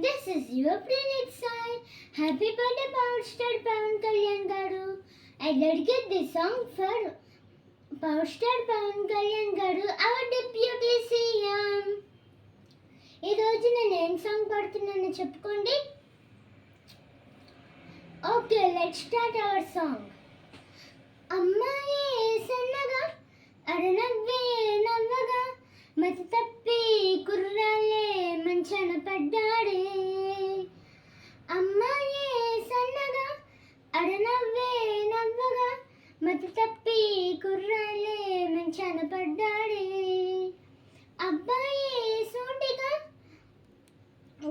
This is your Pranit Sai. Happy birthday, Power Star Pawan Kalyan Garu. I dedicate this song for Power Star Pawan Kalyan Garu, our deputy CM. ఈ రోజు నేను ఏం song పాడుతున్నానో చెప్పుకోండి. Okay, let's start our song. అమ్మాయే సన్నగా అరనవ్వే నవ్వగా మతి తప్పి కుర్రాలే మంచన పడ్డాడే. అమ్మాయే సన్నగా అరనవ్వే నవ్వగా మతి తప్పి కుర్రాలే మంచన పడ్డాడే. అబ్బాయే సూటిగా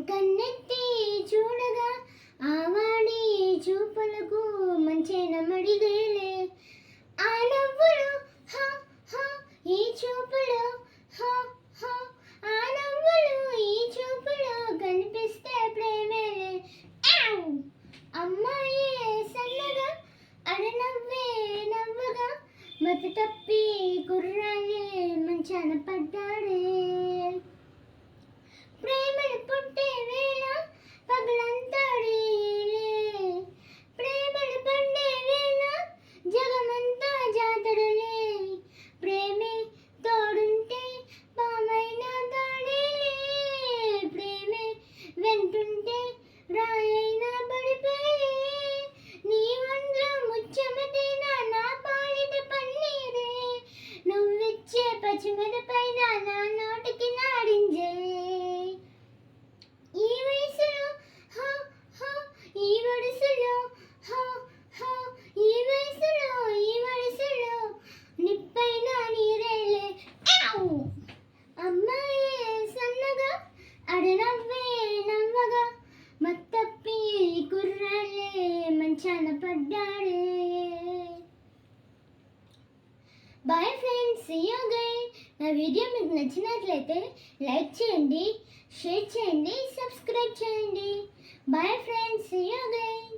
కన్నెత్తి చూడగా ఆవాడి చూపులకు మంచిన మడిగేలే. ఆ నవ్వులు హ హ ఈ చూపులు హ హ, ఆ నవ్వులు ఈ చూపులు కనిపిస్తే ప్రేమేలే. అమ్మాయే సన్నగా అడనవ్వే నవ్వగా మతి తప్పి కుర్రాలే మంచాన పడ్డాడే. ప్రేమలు పుట్టే వేళ పగలంతాడేలే, ప్రేమలు పండే వేళ జగమంతా జాతరలే. ప్రేమే తోడుంటే పామైన తాడేలే, ప్రేమే వెంటుంటే రాయైనా పడిపోయే. నీ ఒంట్లో ముచ్చమటే నా పాలిట పన్నీరే, నువ్విచ్చే పచ్చిమిరపైన నా నోటికి నాడింజే. ఈ వయసులో హ హ ఈ వయసులో హ హ ఈ వయసులో ఈ వయసులో నిప్పైన నీరేలే. అమ్మాయే సన్నగా అడనవ్వే నవ్వగా మత్తప్పి కుర్రాలే మంచాన పడ్డాడే. Bye friends, see you again. నా వీడియో మీకు నచ్చినట్లయితే లైక్ చేయండి, షేర్ చేయండి, సబ్స్క్రైబ్ చేయండి. Bye friends, see you again.